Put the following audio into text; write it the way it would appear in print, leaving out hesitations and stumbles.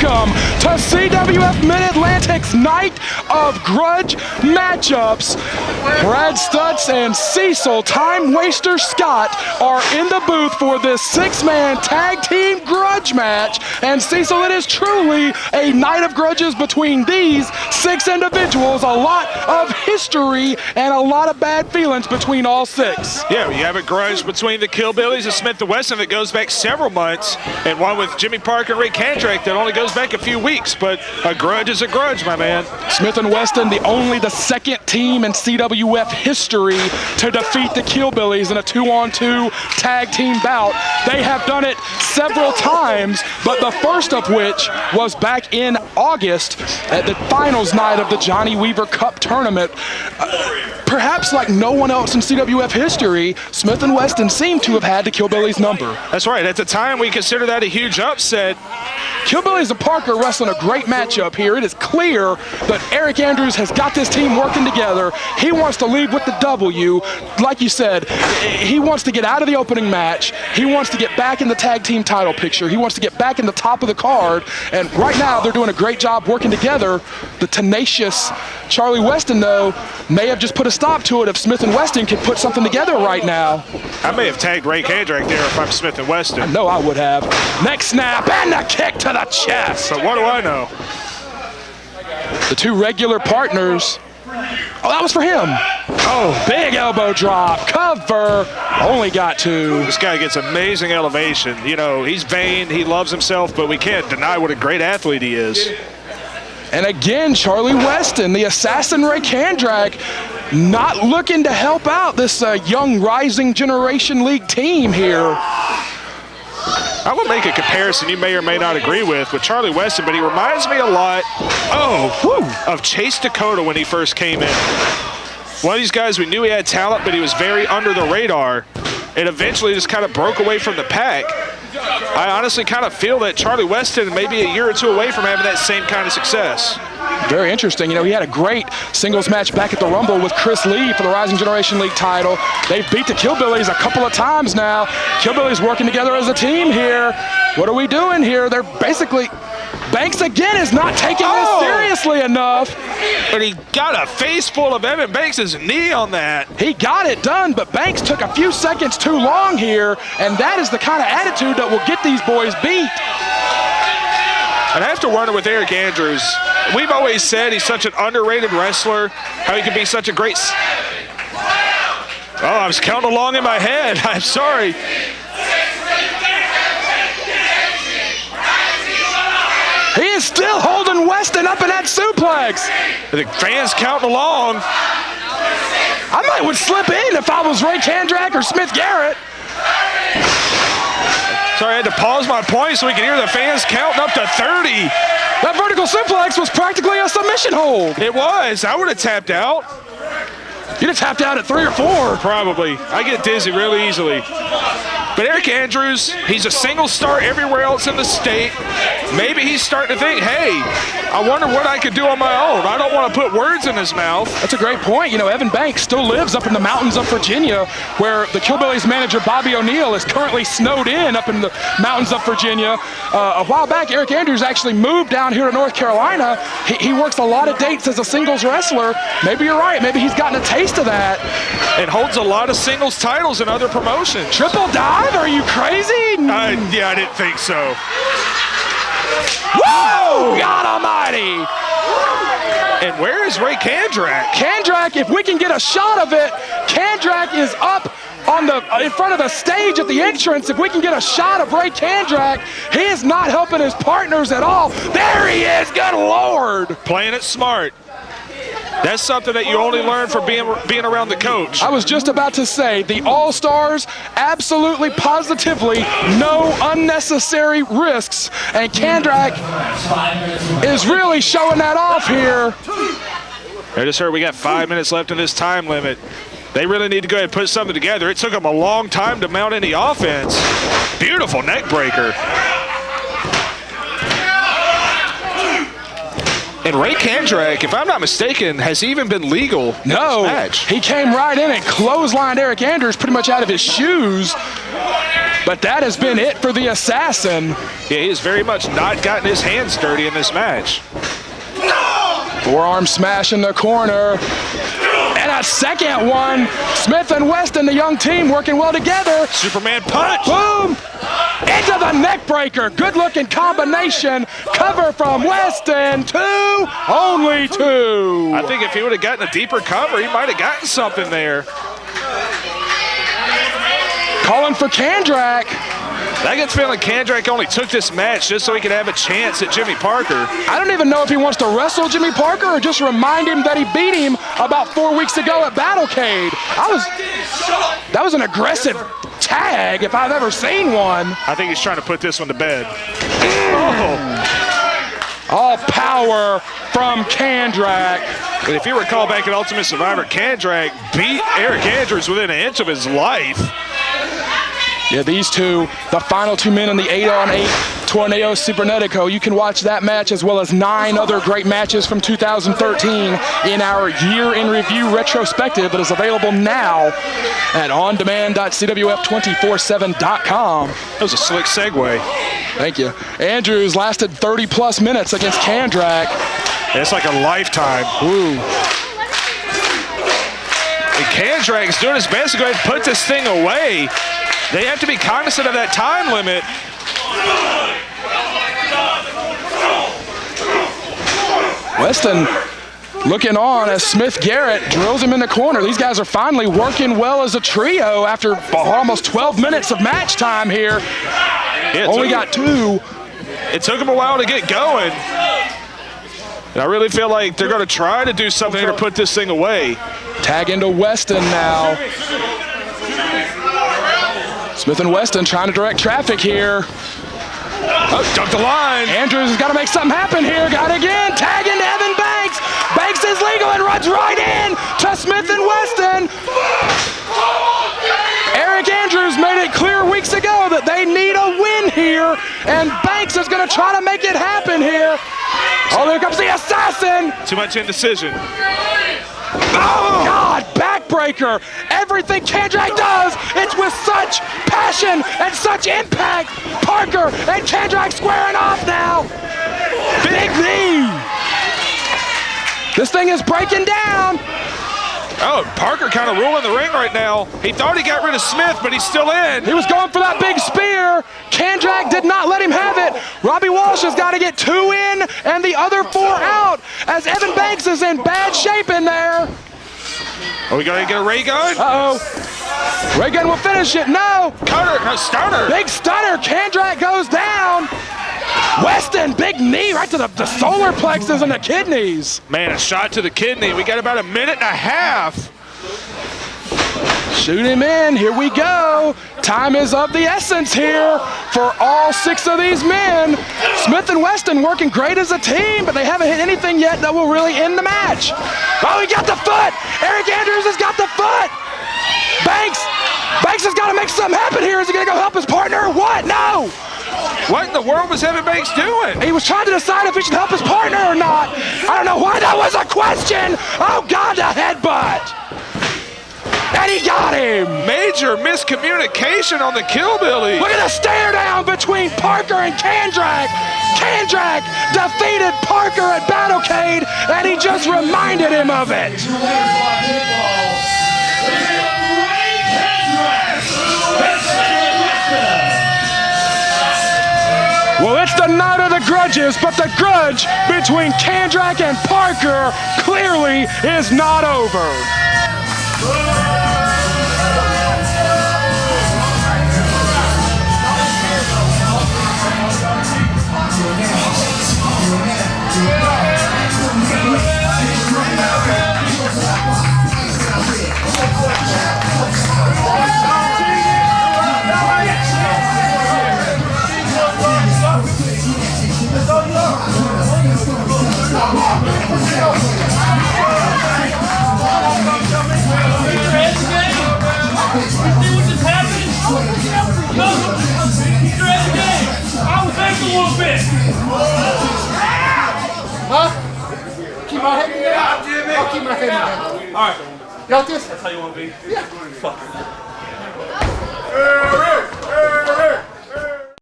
welcome to CWF Mid-Atlantic's Night of Grudge matchups. Brad Stutts and Cecil Time Waster Scott are in the booth for this six-man tag team grudge match. And Cecil, it is truly a night of grudges between these six individuals. A lot of history and a lot of bad feelings between all six. Yeah, you have a grudge between the Killbillies and Smith and Weston that goes back several months, and one with Jimmy Parker and Ric Converse that only goes back a few weeks, but a grudge is a grudge, my man. Smith and Weston, the second team in CWF history to defeat the Killbillies in a 2-on-2 tag team bout. They have done it several times, but the first of which was back in August at the finals night of the Johnny Weaver Cup tournament. Perhaps like no one else in CWF history, Smith and Weston seem to have had the Killbillies number. That's right. At the time, we consider that a huge upset. Killbillies and Parker wrestling a great matchup here. It is clear that Aric Andrews has got this team working together. He wants to leave with the W. Like you said, he wants to get out of the opening match. He wants to get back in the tag team title picture. He wants to get back in the top of the card. And right now, they're doing a great job working together. The tenacious Charlie Weston, though, may have just put a stop to it if Smith and Weston could put something together right now. I may have tagged Ray Kandrack there if I'm Smith and Weston. I know I would have. Next snap and the kick to the chest. But what do I know? The two regular partners. Oh, that was for him. Oh, big elbow drop. Cover. Only got two. This guy gets amazing elevation. You know, he's vain. He loves himself, but we can't deny what a great athlete he is. And again, Charlie Weston, the assassin Ric Converse, not looking to help out this young rising generation league team here. I will make a comparison you may or may not agree with Charlie Weston, but he reminds me a lot of Chase Dakota when he first came in. One of these guys, we knew he had talent, but he was very under the radar, and eventually just kind of broke away from the pack. I honestly kind of feel that Charlie Weston may be a year or two away from having that same kind of success. Very interesting. You know, he had a great singles match back at the Rumble with Chris Lee for the Rising Generation League title. They've beat the Killbillies a couple of times now. Killbillies working together as a team here. What are we doing here? They're basically... Banks again is not taking this seriously enough. But he got a face full of Evan Banks' knee on that. He got it done, but Banks took a few seconds too long here, and that is the kind of attitude that will get these boys beat. And I have to wonder with Aric Andrews, we've always said he's such an underrated wrestler, how he could be such a great... Oh, I was counting along in my head. I'm sorry. He is still holding Weston up in that suplex. The fans counting along. I would slip in if I was Ray Kandrack or Smith Garrett. Sorry, I had to pause my point so we could hear the fans counting up to 30. That vertical suplex was practically a submission hold. It was. I would have tapped out. You'd have tapped out at 3 or 4. Probably. I get dizzy really easily. But Aric Andrews, he's a single star everywhere else in the state. Maybe he's starting to think, hey, I wonder what I could do on my own. I don't want to put words in his mouth. That's a great point. You know, Evan Banks still lives up in the mountains of Virginia, where the Killbillies manager Bobby O'Neill is currently snowed in up in the mountains of Virginia. A while back, Aric Andrews actually moved down here to North Carolina. He works a lot of dates as a singles wrestler. Maybe you're right. Maybe he's gotten a taste of that. And holds a lot of singles titles in other promotions. Triple dive? Are you crazy? Yeah, I didn't think so. Whoa! God almighty! And where is Ray Kandrack? Kandrack, if we can get a shot of it, Kandrack is up on in front of the stage at the entrance. If we can get a shot of Ray Kandrack, he is not helping his partners at all. There he is, good Lord! Playing it smart. That's something that you only learn from being around the coach. I was just about to say, the All-Stars, absolutely, positively, no unnecessary risks. And Kandrack is really showing that off here. I just heard we got 5 minutes left in this time limit. They really need to go ahead and put something together. It took them a long time to mount any offense. Beautiful neck breaker. And Ray Kandrack, if I'm not mistaken, has even been legal in this match. He came right in and clotheslined Aric Andrews pretty much out of his shoes. but that has been it for the Assassin. Yeah, he has very much not gotten his hands dirty in this match. Forearm smash in the corner. And a second one. Smith and Weston, the young team, working well together. Superman punch. Boom! Into the neck breaker. Good looking combination. Cover from Weston. 2, only 2. I think if he would have gotten a deeper cover, he might have gotten something there. Calling for Kandrack. I get the feeling Kandrack only took this match just so he could have a chance at Jimmy Parker. I don't even know if he wants to wrestle Jimmy Parker or just remind him that he beat him about 4 weeks ago at Battlecade. That was an aggressive tag if I've ever seen one. I think he's trying to put this one to bed. All power from Kandrack. But if you recall back at Ultimate Survivor, Kandrack beat Aric Andrews within an inch of his life. Yeah, these two, the final 2 men in the 8-on-8 Torneo Cibernetico. You can watch that match as well as 9 other great matches from 2013 in our Year in Review retrospective that is available now at ondemand.cwf247.com. That was a slick segue. Thank you. Andrews lasted 30-plus minutes against Kandrack. It's like a lifetime. Woo. And Kandrack is doing his best to go ahead and put this thing away. They have to be cognizant of that time limit. Weston looking on as Smith Garrett drills him in the corner. These guys are finally working well as a trio after almost 12 minutes of match time here. Yeah, only got 2. It took them a while to get going. And I really feel like they're going to try to do something to put this thing away. Tag into Weston now. Smith and Weston trying to direct traffic here. Oh, duck the line. Andrews has got to make something happen here. Got it again. Tag into Evan Banks. Banks is legal and runs right in to Smith and Weston. Aric Andrews made it clear weeks ago that they need a win here, and Banks is going to try to make it happen here. Oh, there comes the Assassin. Too much indecision. Oh, God, backbreaker. Everything Kandrack does, it's with such passion and such impact. Parker and Kandrack squaring off now. Big knee. This thing is breaking down. Oh, Parker kind of ruling the ring right now. He thought he got rid of Smith, but he's still in. He was going for that big spear. Kandrack did not let him have it. Robbie Walsh has got to get 2 in and the other 4 out as Evan Banks is in bad shape in there. Are we going to get a ray gun? Uh-oh. Ray gun will finish it. No. Cutter, no, stunner. Big stunner. Kandrack goes down. Weston, big knee right to the solar plexus and the kidneys. Man, a shot to the kidney. We got about a minute and a half. Shoot him in. Here we go. Time is of the essence here for all 6 of these men. Smith and Weston working great as a team, but they haven't hit anything yet that will really end the match. Oh, he got the foot. Aric Andrews has got the foot. Banks has got to make something happen here. Is he going to go help his partner or what? No. What in the world was Evan Banks doing? He was trying to decide if he should help his partner or not. I don't know why that was a question. Oh, God, the headbutt. And he got him. Major miscommunication on the Killbillies. Look at the stare down between Parker and Kandrack. Kandrack defeated Parker at Battlecade, and he just reminded him of it. Well, it's the night of the grudges, but the grudge between Kandrack and Parker clearly is not over. Huh? Keep my head in there? I'll keep my head in there. Alright. You got this? That's how you want to be? Yeah. Fuck.